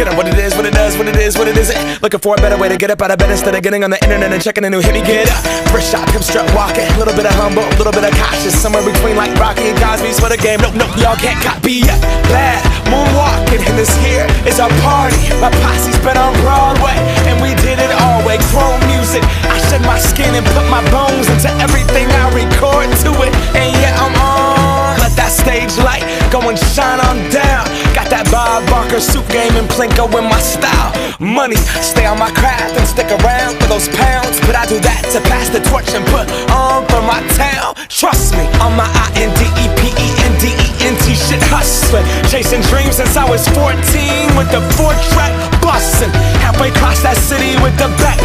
Get on what it is, what it does, what it is, what it isn't. Looking for a better way to get up out of bed instead of getting on the internet and checking a new hit. Me get up, first shot, hip strut walking. A little bit of humble, a little bit of cautious. Somewhere between like Rocky and Cosby's for the game. Nope, nope, y'all can't copy yet. Glad moonwalking, and this here is our party. My posse's been on Broadway, and we did it all way. Chrome music, I shed my skin and put my bones into everything I record to it. And yeah, I'm on. Let that stage light go and shine on down. Got that Bob Barker soup game and Plinko in my style. Money, stay on my craft and stick around for those pounds. But I do that to pass the torch and put on for my town. Trust me, on my INDEPENDENT shit hustling. Chasing dreams since I was 14 with the 4-track bustin'. Halfway across that city with the back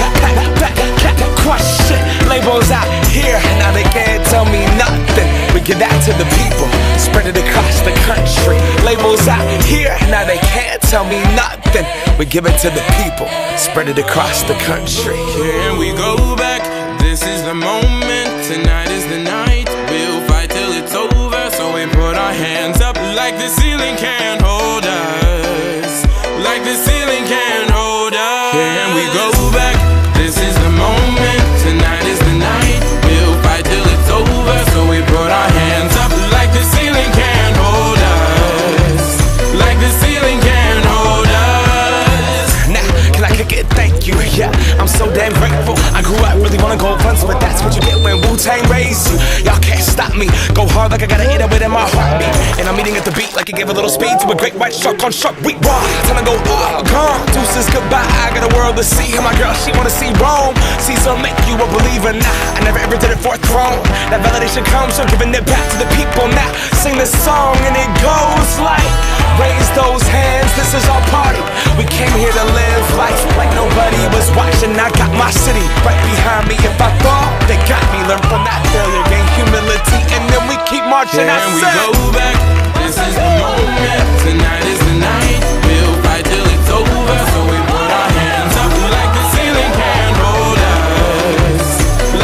crush shit. Labels out here, now they can't tell me nothing. We give that to the people, spread it across the country. Labels out here, now they can't tell me nothing. We give it to the people, spread it across the country. Here we go back, this is the moment. Tonight is the night, we'll fight till it's over. So we put our hands up like the ceiling can't hold us. Like the ceiling can't hold us. Here we go back, this is the moment. Tonight is the night, we'll fight till it's over. So we put our hands up like the ceiling can't hold us. Like the ceiling can't hold us. Now, can I kick it? Thank you, yeah, I'm so damn grateful. I grew up really wanna go fronts, but that's what you get when Wu-Tang raised you. Y'all can't stop me, go hard like I gotta eat it within my heartbeat. And I'm eating at the beat like it gave a little speed to a great white shark on shark week. Raw, time to go gone, deuces goodbye. I got a world to see, and my girl, she wanna see Rome. Caesar make you a believer, nah, I never ever did it for a throne. That validation comes from giving it back to the people. Now, sing this song and it goes like, raise those hands, this is our party. We came here to live life like nobody was watching. I got my city right behind me. If I fall, they got me. Learn from that failure, gain humility, and then we keep marching. Can we go back? This is the moment. Tonight is the night. We'll fight till it's over. So we put our hands up like the ceiling can't hold us.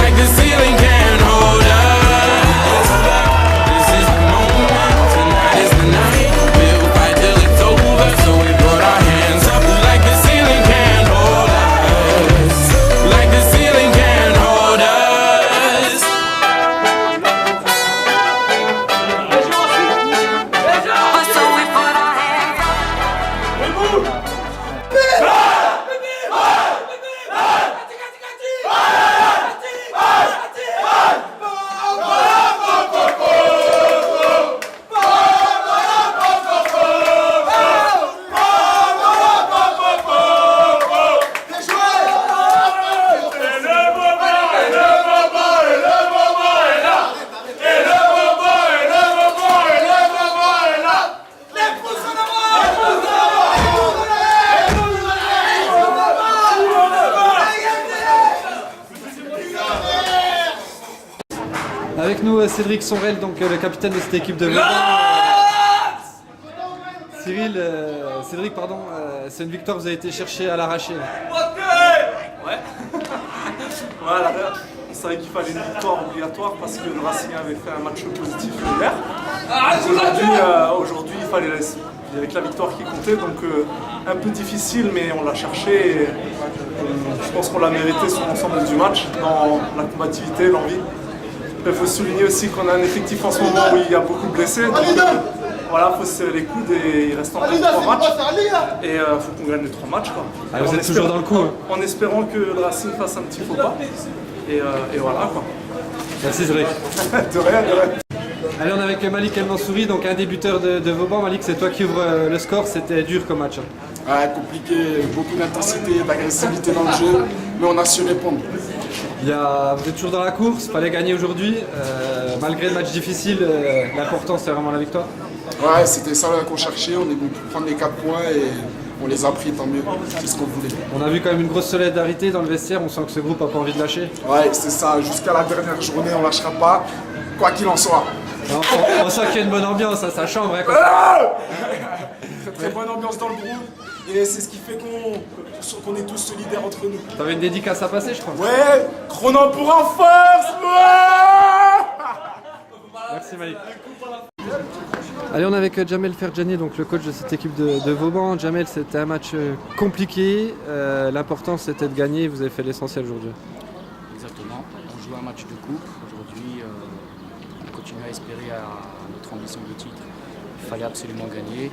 Like the ceiling can't hold us. This is the moment. Tonight is the night. We'll fight till it's over. So we put our hands up like the ceiling can't hold us. Like the ceiling can't hold us. Avec nous Cédric Sonrel, donc le capitaine de cette équipe de Vauban. Cédric, pardon, c'est une victoire que vous avez été chercher à l'arraché. Ouais. Voilà, on savait qu'il fallait une victoire obligatoire parce que le Racing avait fait un match positif hier. Aujourd'hui, il fallait avec la victoire qui comptait, donc un peu difficile, mais on l'a cherché. Et, je pense qu'on l'a mérité sur l'ensemble du match, dans la combativité, l'envie. Il faut souligner aussi qu'on a un effectif en ce moment où il y a beaucoup de blessés. Donc, voilà, il faut se serrer les coudes et il reste encore 3 matchs. Et il faut qu'on gagne les 3 matchs. Quoi. Ah, vous êtes toujours dans le coup. En espérant que le Racing fasse un petit faux pas. Et voilà quoi. Merci Cédric. De rien. Allez, on est avec Malik El Mansouri, donc un des buteurs de Vauban. Malik, c'est toi qui ouvre le score, c'était dur comme match. Ouais, compliqué, beaucoup d'intensité, d'agressivité dans le jeu, mais on a su répondre. Vous êtes toujours dans la course, fallait gagner aujourd'hui. Malgré le match difficile, l'important c'est vraiment la victoire. Ouais, c'était ça qu'on cherchait, on est venu prendre les 4 points et on les a pris, tant mieux, c'est ce qu'on voulait. On a vu quand même une grosse solidarité dans le vestiaire, on sent que ce groupe n'a pas envie de lâcher. Ouais, c'est ça, jusqu'à la dernière journée on lâchera pas, quoi qu'il en soit. On sent qu'il y a une bonne ambiance à sa chambre. Hein, très bonne ambiance dans le groupe. Et c'est ce qui fait qu'on est tous solidaires entre nous. T'avais une dédicace à passer, je crois. Ouais, Chrono pour en force. Merci Malik. Allez, on est avec Jamel Ferjani, donc le coach de cette équipe de Vauban. Jamel, c'était un match compliqué. L'important, c'était de gagner. Vous avez fait l'essentiel aujourd'hui. Exactement. On joue un match de coupe. Aujourd'hui, on continue à espérer à notre ambition de titre. Il fallait absolument gagner.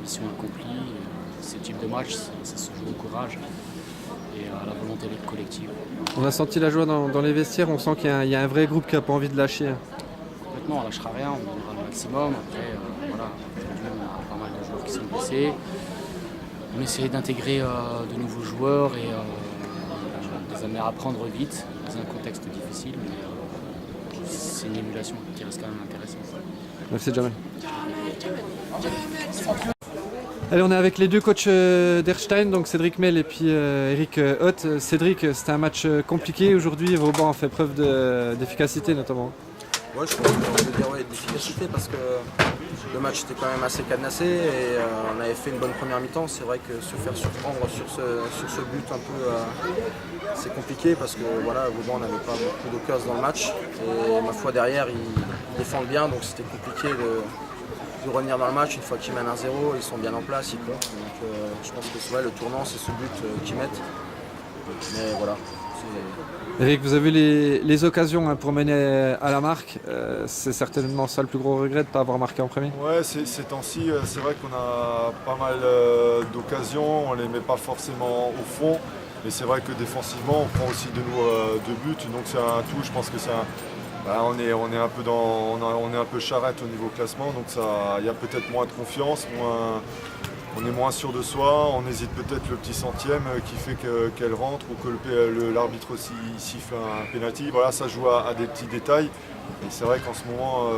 Mission accomplie. Ce type de match, ça se joue au courage et à la volonté collective. On a senti la joie dans les vestiaires. On sent qu'il y a un vrai groupe qui n'a pas envie de lâcher. Complètement, on ne lâchera rien. On donnera le maximum. Après, voilà, aujourd'hui, on a pas mal de joueurs qui sont blessés. On essaie d'intégrer de nouveaux joueurs et de les amener à apprendre vite dans un contexte difficile. Mais c'est une émulation qui reste quand même intéressante. Merci Jamel. Allez, on est avec les deux coachs d'Erstein, donc Cédric Mel et puis Eric Hoth. Cédric, c'était un match compliqué aujourd'hui. Vauban a fait preuve d'efficacité notamment. Ouais, je pense qu'on peut dire d'efficacité parce que le match était quand même assez cadenassé et on avait fait une bonne première mi-temps. C'est vrai que se faire surprendre sur ce but un peu, c'est compliqué parce que voilà, Vauban n'avait pas beaucoup d'occasions dans le match et ma foi derrière ils défendent bien, donc c'était compliqué de revenir dans le match. Une fois qu'ils mènent 1-0, ils sont bien en place, ils comptent. Donc je pense que le tournant c'est ce but qu'ils mettent. Mais voilà. Eric, vous avez les occasions pour mener à la marque. C'est certainement ça le plus gros regret de ne pas avoir marqué en premier. Ouais, ces temps-ci, c'est vrai qu'on a pas mal d'occasions, on ne les met pas forcément au fond. Et c'est vrai que défensivement, on prend aussi de buts. Donc c'est un tout, je pense que c'est on est un peu on est un peu charrette au niveau classement, donc il y a peut-être moins de confiance, on est moins sûr de soi, on hésite peut-être le petit centième qui fait qu'elle rentre ou que l'arbitre aussi siffle un pénalty. Voilà, ça joue à des petits détails. Et c'est vrai qu'en ce moment,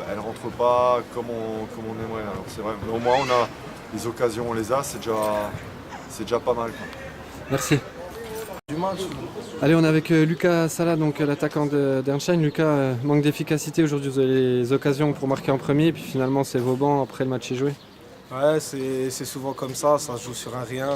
elle ne rentre pas comme on aimerait. Alors c'est vrai, mais au moins on a les occasions, on les a, c'est déjà pas mal, quoi. Merci. Allez, on est avec Lucas Sala, donc l'attaquant d'Ernstein. Lucas, manque d'efficacité aujourd'hui, vous avez les occasions pour marquer en premier, puis finalement c'est Vauban, après le match est joué. Ouais, c'est souvent comme ça se joue sur un rien.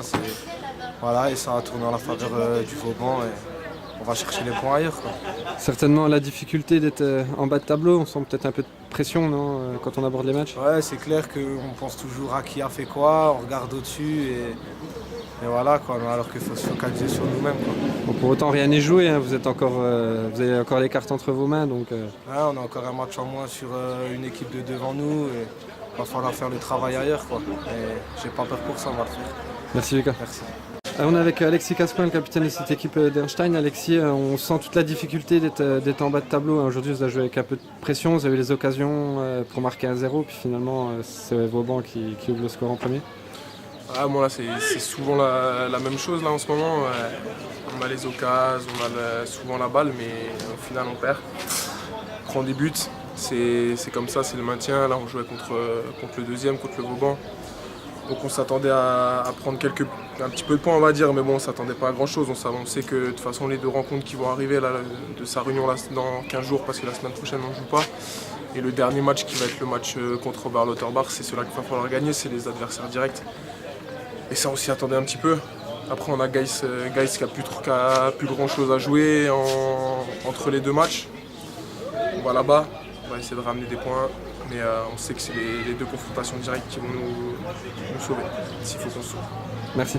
Voilà, et ça a tourné en la faveur du Vauban et on va chercher les points ailleurs, quoi. Certainement la difficulté d'être en bas de tableau, on sent peut-être un peu de pression non, quand on aborde les matchs. Ouais, c'est clair qu'on pense toujours à qui a fait quoi, on regarde au-dessus et voilà, quoi, alors qu'il faut se focaliser sur nous-mêmes, quoi. Bon, pour autant rien n'est joué, hein, vous avez encore les cartes entre vos mains. Donc, ouais, on a encore un match en moins sur une équipe de devant nous. Et il va falloir faire le travail ailleurs, quoi. Et j'ai pas peur pour ça, on va le faire. Merci Lucas. Merci. Alors, on est avec Alexis Cascoin, le capitaine de cette équipe d'Ernstein. Alexis, on sent toute la difficulté d'être en bas de tableau. Aujourd'hui, vous avez joué avec un peu de pression, vous avez eu les occasions pour marquer 1-0, puis finalement, c'est Vauban qui ouvre le score en premier. Ah, bon, là, c'est souvent la même chose là, en ce moment. On a les occasions, on a souvent la balle, mais au final, on perd. On prend des buts. C'est comme ça, c'est le maintien. Là, on jouait contre le deuxième, contre le Vauban. Donc on s'attendait à prendre un petit peu de points, on va dire, mais bon, on ne s'attendait pas à grand-chose. On sait que de toute façon, les deux rencontres qui vont arriver là, de sa réunion là, dans 15 jours, parce que la semaine prochaine, on ne joue pas. Et le dernier match qui va être le match contre Oberlotterbach, c'est celui-là qu'il va falloir gagner, c'est les adversaires directs. Et ça, on s'y attendait un petit peu. Après, on a Geiss qui a plus grand-chose à jouer entre les deux matchs. On va là-bas. On va essayer de ramener des points, mais on sait que c'est les deux confrontations directes qui vont nous sauver, s'il faut qu'on se sauve. Merci.